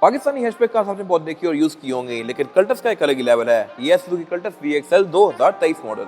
Pakistani hatchback cars आपने बहुत देखी और यूज की होंगी, लेकिन कल्टस का एक अलग ही लेवल है। ये सुजुकी कल्टस VXL 2023 मॉडल।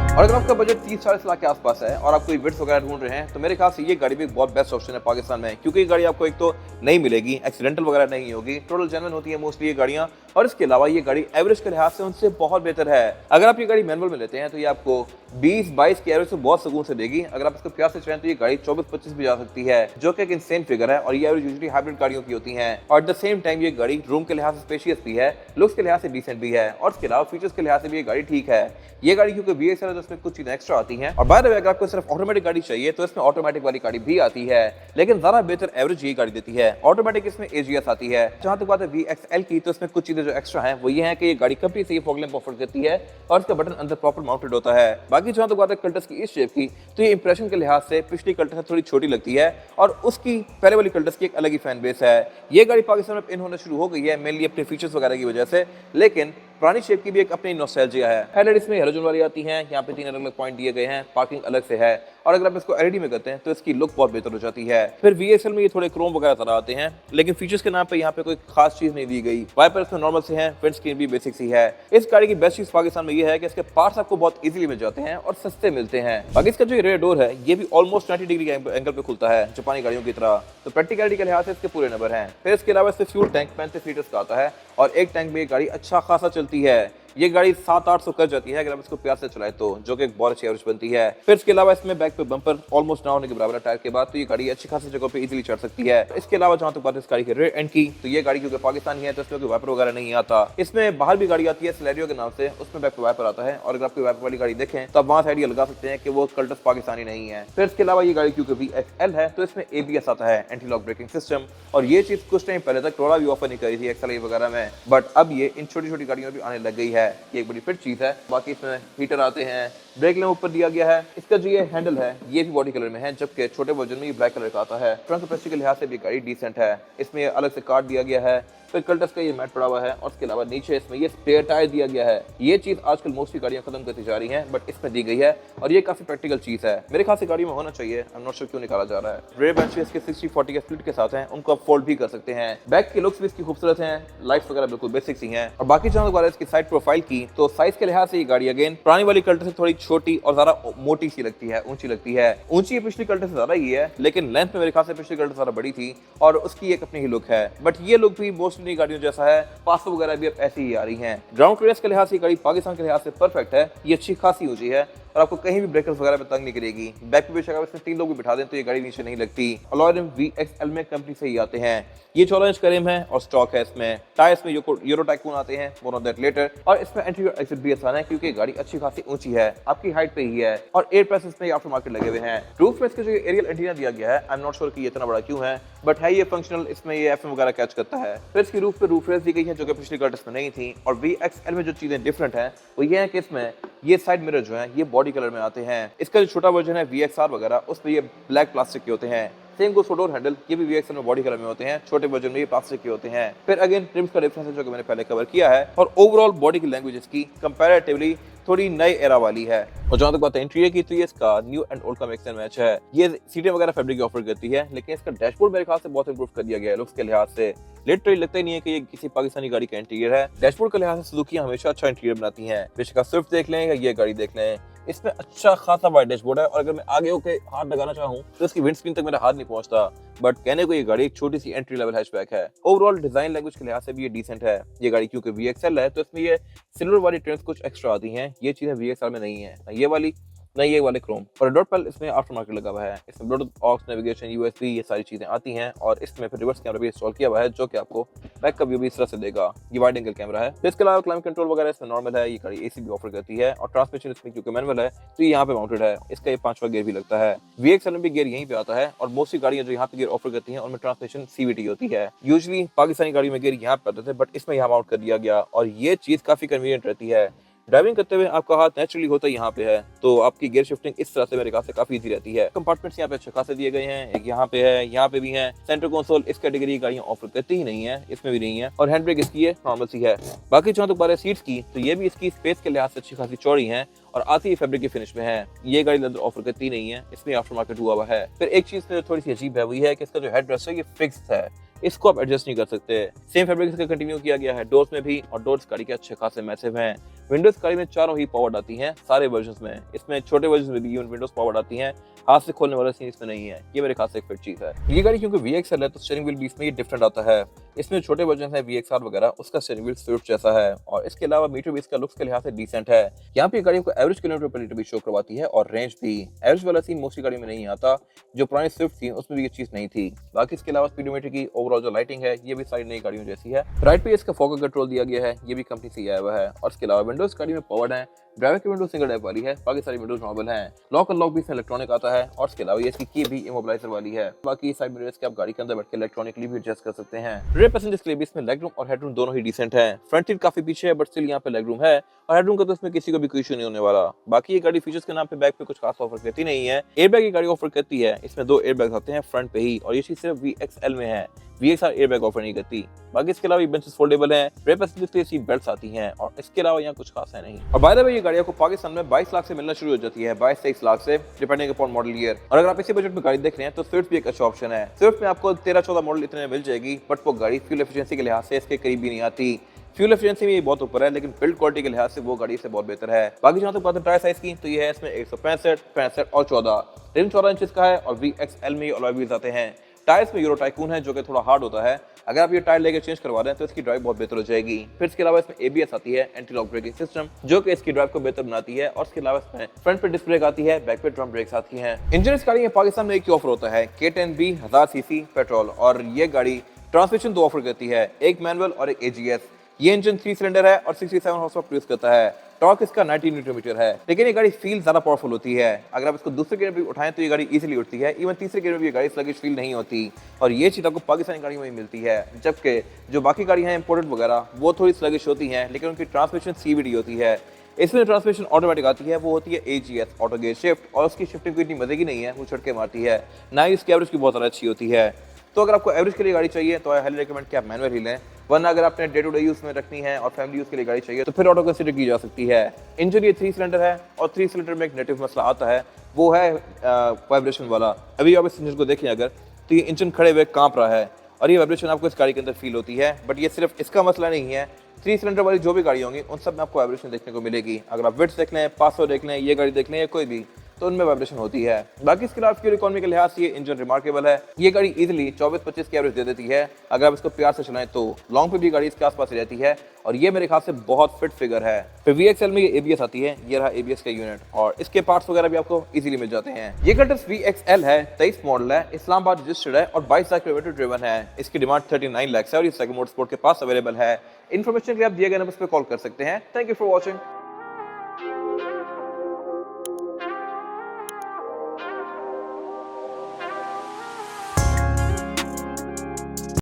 और अगर आपका बजट 30-40 लाख के आसपास है और आप कोई बिट्स वगैरह ढूंढ रहे हैं तो मेरे ख्याल से ये गाड़ी भी बहुत बेस्ट ऑप्शन है पाकिस्तान में, क्योंकि ये गाड़ी आपको एक तो नहीं मिलेगी, एक्सीडेंटल वगैरह नहीं होगी, टोटल जेन्युइन होती है मोस्टली ये गाड़ियां। और इसके अलावा ये गाड़ी एवरेज के लिहाज से उनसे बहुत बेहतर है। अगर आप ये गाड़ी मैनुअल में लेते हैं तो ये आपको 20-22 की एवरेज से बहुत सुकून से देगी। अगर आप इसको प्यार से चाहें तो ये गाड़ी 24-25 भी जा सकती है, जो कि एक इंसेन फिगर है। और ये एवरेज यूजुअली हाइब्रिड गाड़ियों की होती हैं। और एट द सेम टाइम ये गाड़ी रूम के लिहाज से स्पेशियस भी है, लुक्स के लिहाज से डिसेंट भी है, और इसके अलावा फीचर्स के लिहाज से भी ये गाड़ी ठीक है। ये गाड़ी क्योंकि VXL है तो इसमें कुछ चीजें एक्स्ट्रा आती हैं। और बाय द वे अगर आपको सिर्फ ऑटोमेटिक गाड़ी चाहिए तो इसमें ऑटोमेटिक वाली गाड़ी भी आती है, लेकिन ज्यादा बेहतर एवरेज ये गाड़ी देती है। ऑटोमेटिक इसमें AGS आती है। जहां तक बात है VXL की, तो इसमें कुछ चीजें जो एक्स्ट्रा हैं वो ये है कि ये गाड़ी कंपनी से फॉग लैंप ऑफर करती है और इसका बटन अंदर प्रॉपर माउंटेड होता है। बाकी जहां तक बात है कल्टस की इस शेप की, तो ये इंप्रेशन के लिहाज से पिछली कल्टस से थोड़ी छोटी लगती है और उसकी पहले वाली कल्टस की एक अलग ही फैन बेस है। ये गाड़ी पाकिस्तान में इन होने शुरू हो गई है मेनली अपने फीचर्स वगैरह की वजह से, लेकिन पुरानी शेप की भी एक अपनी नॉस्टैल्जिया है। हेडलाइट इसमें हैलोजन वाली आती हैं, यहाँ पे 3 अलग अलग पॉइंट दिए गए हैं, पार्किंग अलग से है। और अगर आप इसको LED में करते हैं तो इसकी लुक बहुत बेहतर हो जाती है। फिर VXL में ये थोड़े क्रोम वगैरह तरह आते हैं, लेकिन फीचर्स के नाम पे यहाँ पे कोई खास चीज नहीं दी गई। वाइपर इसमें नॉर्मल से हैं, विंड स्क्रीन भी बेसिक सी है। इस गाड़ी की बेस्ट चीज पाकिस्तान में ये है कि इसके पार्ट्स आपको बहुत इजीली मिल जाते हैं और सस्ते मिलते हैं। बाकी इसका जो रेयर डोर है ये भी ऑलमोस्ट 90 डिग्री एंगल पे खुलता है जापानी गाड़ियों की तरह, तो प्रैक्टिकलिटी के लिहाज से इसके पूरे नंबर हैं। फिर इसके अलावा इससे फ्यूल टैंक 35 लीटर्स का आता है और एक टैंक में ये गाड़ी अच्छा खासा चलती है। ये गाड़ी 700-800 कर जाती है अगर आप इसको प्यार से चलाए तो, जो कि एक बहुत अच्छी एवरेज बनती है। फिर इसके अलावा इसमें बैक पे बम्पर ऑलमोस्ट ना होने के बराबर है टायर के बाद, तो ये गाड़ी अच्छी खासी जगह पे इजीली चढ़ सकती है। इसके अलावा जहां तक बात है इस गाड़ी के रेयर एंड की, तो ये गाड़ी क्योंकि पाकिस्तानी है तो इसमें कोई वाइपर वगैरह नहीं आता। इसमें बाहर भी गाड़ी आती है सिलेरियो के नाम से, उसमें बैक पे वाइपर आता है। और अगर आपकी वाइपर वाली गाड़ी देखें तो आप वहां से आइडिया लगा सकते हैं कि वो कल्टस पाकिस्तानी नहीं है। फिर इसके अलावा ये गाड़ी क्योंकि VXL है तो इसमें ABS आता है, एंटी लॉक ब्रेकिंग सिस्टम। और ये चीज कुछ टाइम पहले तक टोला भी ऑफर नहीं करी थी XLI वगैरह में, बट अब ये इन छोटी छोटी गाड़ियों में भी आने लग गई है। ये एक बड़ी फिट चीज है। बाकी इसमें हीटर आते हैं, ब्रेक लैंप ऊपर दिया गया है। इसका जो ये हैंडल है ये भी बॉडी कलर में है, जबकि छोटे वर्जन में ये ब्लैक कलर का आता है। ट्रंक कैपेसिटी के लिहाज से भी गाड़ी डिसेंट है। इसमें अलग से कार्ड दिया गया है। फिर कल्टस का ये मैट पड़ा हुआ है और इसके अलावा नीचे इसमें ये स्पेयर टायर दिया गया है। ये चीज आजकल मोस्टली गाड़ियां खत्म करती जा रही हैं, बट इसमें दी गई है और ये काफी प्रैक्टिकल चीज है। मेरे ख्याल से गाड़ी में होना चाहिए, आई एम नॉट श्योर क्यों निकाला जा रहा है। रेयर बेंचेस इसके 60-40 के स्प्लिट के साथ हैं, उनको आप फोल्ड भी कर सकते हैं। बैक के लुक्स भी इसकी खूबसूरत हैं, लाइट्स वगैरह बिल्कुल बेसिक सी हैं। और बाकी जहां तक इसकी साइड प्रोफाइल की, तो साइज के लिहाज से ये गाड़ी अगेन पुरानी वाली कल्टस से थोड़ी छोटी और ज्यादा मोटी सी लगती है, ऊंची लगती है। ऊंची पिछली कल्टस से ज्यादा ही है, लेकिन लेंथ में मेरे ख्याल से पिछली कल्टस ज्यादा बड़ी थी और उसकी एक अपनी ही लुक है। बट ये लुक भी मोस्टली गाड़ियों जैसा है, पासो वगैरह भी अब ऐसी ही आ रही हैं। ग्राउंड क्लियरेंस के लिहाज से गाड़ी पाकिस्तान के लिहाज से परफेक्ट है। ये अच्छी खासी ऊंची है और आपको कहीं भी ब्रेकर्स वगैरह में तंग नहीं करेगी। बैक पे भी अगर इसमें 3 लोग भी बिठा दें तो ये गाड़ी नीचे नहीं लगती। अलॉय रिम VXL में कंपनी से ही आते हैं। ये 14 इंच का रिम है और स्टॉक है इसमें। टायर्स में यूरो टाइकून आते हैं, मोर ऑन दैट लेटर। और इसमें एंटीरियर एग्जिट भी आसान है क्योंकि गाड़ी अच्छी खासी ऊंची है, आपकी हाइट पे ही है। और एयर प्रेस इसमें आफ्टर मार्केट लगे हुए हैं। रूफ में इसके जो एरियल एंटीना दिया गया है, आई एम नॉट श्योर कि ये इतना बड़ा क्यों है, बट है ये फंक्शनल। इसमें ये FM वगैरह कैच करता है। फिर इसकी रूफ पे रूफ रेस दी गई है जो कि पिछली कल्टस में नहीं थी। और VXL में जो चीजें डिफरेंट है वो ये है कि इसमें ये साइड मिरर जो है ये बॉडी कलर में आते हैं। इसका जो छोटा वर्जन है VXR वगैरह, उसमें ये ब्लैक प्लास्टिक के होते हैं। Same goes for door handle, ये भी VXL में बॉडी कलर में होते हैं, छोटे वर्जन में ये प्लास्टिक के होते हैं। फिर अगेन ट्रिम्स का डिफरेंस है जो कि मैंने पहले कवर किया है। और ओवरऑल बॉडी की लैंग्वेज इसकी कंपैरेटिवली थोड़ी नई एरा वाली है। और जहां तक बात है इंटीरियर की, तो ये इसका न्यू एंड ओल्ड का मिक्स एंड मैच है। ये सीटें वगैरह फैब्रिक की ऑफर करती है, लेकिन इसका डैशबोर्ड मेरे ख्याल से बहुत इंप्रूव कर दिया गया है लुक्स के लिहाज से। लिटरली लगता ही नहीं है कि ये किसी पाकिस्तानी गाड़ी का इंटीरियर है। डैशबोर्ड के लिहाज से सुजुकी हमेशा अच्छा इंटीरियर बनाती है, बेशक आप स्विफ्ट देख लें या ये गाड़ी देख लें। इसमें अच्छा खासा वाइड डैशबोर्ड है और अगर मैं आगे होकर हाथ लगाना चाहूँ तो इसकी विंड स्क्रीन तक मेरा हाथ नहीं पहुंचता। बट कहने को ये गाड़ी एक छोटी सी एंट्री लेवल हैचबैक है। ओवरऑल डिजाइन लैंग्वेज के लिहाज से भी ये डिसेंट है। ये गाड़ी क्योंकि VXL है तो इसमें ये सिल्वर वाली ट्रिम्स कुछ एक्स्ट्रा आती हैं, ये चीजें VXL में नहीं है, ना ये वाली ना ये वाले क्रोम। और डॉट पैनल इसमें आफ्टर मार्केट लगा हुआ है। इसमें ब्लूटूथ, ऑक्स, नेविगेशन, USB ये सारी चीजें आती हैं। और इसमें फिर रिवर्स कैमरा भी इंस्टॉल किया हुआ है जो कि आपको बैक का व्यू भी इस तरह से देगा। ये वाइड एंगल कैमरा है। इसके अलावा क्लाइमेट कंट्रोल वगैरह इसमें नॉर्मल है। ये गाड़ी AC भी ऑफर करती है। और ट्रांसमिशन इसमें क्योंकि मैनुअल है तो ये यहाँ पे माउंटेड है। इसका ये 5वां गियर भी लगता है। VXL में भी गियर यहीं पे आता है और मोस्टली गाड़ियां जो यहाँ पे गियर ऑफर करती हैं उनमें ट्रांसमिशन CVT होती है। यूजुअली पाकिस्तानी गाड़ी में गियर यहाँ पे आते थे, बट इसमें यहाँ माउंट कर दिया गया और ये चीज काफी कन्वीनियंट रहती है। ड्राइविंग करते हुए आपका हाथ नेचुरली होता है यहाँ पे है, तो आपकी गियर शिफ्टिंग इस तरह से मेरे ख्याल से काफी इजी रहती है। कंपार्टमेंट्स यहाँ पे अच्छे खासे दिए गए हैं, एक यहाँ पे है, यहाँ पे भी है। सेंटर कंसोल इस कैटेगरी की गाड़ियां ऑफर करती ही नहीं है, इसमें भी नहीं है। और हैंड ब्रेक इसकी है नॉर्मल सी है। बाकी जहाँ तक बात है सीट्स की, तो ये भी इसकी स्पेस के लिहाज से अच्छी खासी चौड़ी है और आती ही फैब्रिक की फिनिश में है। ये गाड़ी लेदर ऑफर करती नहीं है, इसमें आफ्टर मार्केट हुआ है। फिर एक चीज थोड़ी सी अजीब है, वही है कि इसका जो हेड रेस्ट है ये फिक्स्ड है। इसको आप एडजस्ट नहीं कर सकते। सेम फैब्रिक इसका कंटिन्यू किया गया है डोर्स में भी, और डोर्स गाड़ी के अच्छे खासे मैसिव हैं। विंडोज गाड़ी में चारों ही पावर्ड आती हैं सारे वर्जन्स में। इसमें छोटे वर्जन में भी इवन विंडोज पावर्ड आती हैं, हाथ से खोलने वाला सीन इसमें नहीं है। ये मेरे खास एक फिट चीज है। ये गाड़ी क्योंकि VXL है तो स्टीयरिंग व्हील भी इसमें ये डिफरेंट आता है। इसमें छोटे वर्जन है VXR वगैरह, उसका स्टीयरिंग व्हील स्विफ्ट जैसा है, और इसके अलावा मीटर भी इसका लुक्स के लिहाज से डिसेंट है। यहाँ पे गाड़ी को एवरेज किलोमीटर पर लीटर भी शो करवाती है, और रेंज भी। एवरेज वाला सीन मोस्टली गाड़ी में नहीं आता, जो पुरानी स्विफ्ट थी उसमें भी ये चीज नहीं थी। बाकी इसके अलावा स्पीडोमीटर की ओवरऑल जो लाइटिंग है ये भी सारी नई गाड़ियों जैसी है। राइट पे इसका फॉग कंट्रोल दिया गया है, ये भी कंपनी से आया हुआ है। और इसके अलावा विंडोज गाड़ी में पावर्ड है, ड्राइवर की विंडो सिंगल टैप वाली है, बाकी सारी विंडोज नॉर्मल हैं। लॉक अनलॉक भी इसमें इलेक्ट्रॉनिक आता है, और इसके अलावा ये इसकी की भी इमोबिलाइजर वाली है। बाकी साइड मिरर्स के आप गाड़ी के अंदर बैठ के इलेक्ट्रॉनिकली भी एडजस्ट कर सकते हैं। रेयर पैसेंजर्स के लिए भी इसमें लेग रूम और हेड रूम दोनों ही डिसेंट है। फ्रंट सीट काफी पीछे है, बट स्टिल यहाँ पे लेग रूम है, और हेड रूम का तो इसमें किसी को भी कोई इशू नहीं होने वाला। बाकी ये गाड़ी फीचर्स के नाम पे बैक पे कुछ खास ऑफर करती नहीं है। एयरबैग की गाड़ी ऑफर करती है, इसमें 2 एयरबैग्स आते हैं फ्रंट पे ही, और ये चीज सिर्फ VXL में है। VXR एयरबैग ऑफर नहीं करती। बाकी इसके अलावा ये बेंचेस फोल्डेबल हैं, रेयर पैसेंजर्स के लिए सीट बेल्ट्स आती हैं, और इसके अलावा यहाँ कुछ खास है नहीं। और बाय द वे ये गाड़ियों को पाकिस्तान में 22 लाख से मिलना शुरू हो जाती है, 22-23 लाख से, डिपेंडिंग अपॉन मॉडल ईयर। और अगर आप इसी बजट में गाड़ी देख रहे हैं तो स्विफ्ट भी एक अच्छा ऑप्शन है। स्विफ्ट में आपको 13-14 मॉडल इतने में मिल जाएगी, बट वो गाड़ी फ्यूल एफिशिएंसी के लिहाज से इसके करीब भी नहीं आती। फ्यूल एफिशिएंसी में ये बहुत ऊपर है, लेकिन बिल्ड क्वालिटी के लिहाज से वो गाड़ी से बहुत बेहतर है। बाकी जहाँ तक बात है टायर साइज की, तो ये है इसमें 165, 65 और 14। रिम 14 इंच का है, और VXL में अलॉय व्हील्स आते हैं। टायर्स में यूरो टाइकून है, जो कि थोड़ा हार्ड होता है। अगर आप ये टायर लेके चेंज करवा रहे हैं तो इसकी ड्राइव बहुत बेहतर हो जाएगी। फिर इसके अलावा इसमें ABS आती है, एंटी लॉक ब्रेकिंग सिस्टम, जो कि इसकी ड्राइव को बेहतर बनाती है। और इसके अलावा इसमें फ्रंट पे डिस्क ब्रेक आती है, बैक पे ड्रम ब्रेक्स आती हैं। इंजन इस गाड़ी में पाकिस्तान में एक ही ऑफर होता है, K10B 1000 सीसी पेट्रोल, और ये गाड़ी ट्रांसमिशन 2 ऑफर करती है, एक मैनुअल और एक AGS। ये इंजन 3 सिलेंडर है और 67 हॉर्स पावर प्रोड्यूस करता है। टॉर्क इसका 90 न्यूटन मीटर है, लेकिन ये गाड़ी फील ज्यादा पावरफुल होती है। अगर आप इसको दूसरे गियर में भी उठाएं तो ये गाड़ी इजीली उठती है, इवन तीसरे गियर में भी ये गाड़ी स्लगिश फील नहीं होती। और ये चीज आपको पाकिस्तानी गाड़ियों में मिलती है, जबकि जो बाकी गाड़ियां हैं इंपोर्टेड वगैरह वो थोड़ी स्लगिश होती हैं, लेकिन उनकी ट्रांसमिशन CVT होती है। इसमें ट्रांसमिशन ऑटोमेटिक आती है, वो होती है AGS ऑटो गियर शिफ्ट, और उसकी शिफ्टिंग को इतनी मजे की नहीं है, वो छटके मारती है, ना ही उसकी एवरेज की बहुत ज़्यादा अच्छी होती है। तो अगर आपको एवरेज के लिए गाड़ी चाहिए तो आई हाईली रिकमेंड कि आप मैनुअल ही लें, वरना अगर आपने डे टू डे यूज में रखनी है और फैमिली यूज के लिए गाड़ी चाहिए तो फिर ऑटो कंसीडर की जा सकती है। इंजन ये 3 सिलेंडर है, और 3 सिलेंडर में एक नेगेटिव मसला आता है, वो है वाइब्रेशन वाला। अभी आप इस इंजन को देखें अगर, तो ये इंजन खड़े हुए कांप रहा है, और ये वाइब्रेशन आपको इस गाड़ी के अंदर फील होती है। बट ये सिर्फ इसका मसला नहीं है, 3 सिलेंडर वाली जो भी गाड़ी होंगी उन सब में आपको वाइब्रेशन देखने को मिलेगी। अगर आप विड्थ देख लें, 500 देख लें, ये गाड़ी देख लें या कोई भी, तो उनमें वाइब्रेशन होती है। बाकी इसके अलावा फ्यूल इकोनॉमी के लिहाज से ये इंजन रिमार्केबल है। ये गाड़ी इजीली 24-25 की एवरेज दे देती है। अगर आप इसको प्यार से चलाएं तो लॉन्ग पे भी गाड़ी इसके आसपास रहती है, और ये मेरे ख्याल से बहुत फिट फिगर है। फिर VXL में ये ABS आती है, ये रहा ABS का यूनिट, और इसके पार्ट्स वगैरह भी आपको इजीली मिल जाते हैं। ये कल्टस VXL है, 23 मॉडल है, इस्लामाबाद रजिस्टर्ड है, और 22 लाख किलोमीटर ड्रिवन है। इसकी डिमांड 39 लाख है, और ये सेकंड मोटरस्पोर्ट के पास अवेलेबल है। इन्फॉर्मेशन के लिए आप दिए गए नंबर पर कॉल कर सकते हैं। Thank you for watching.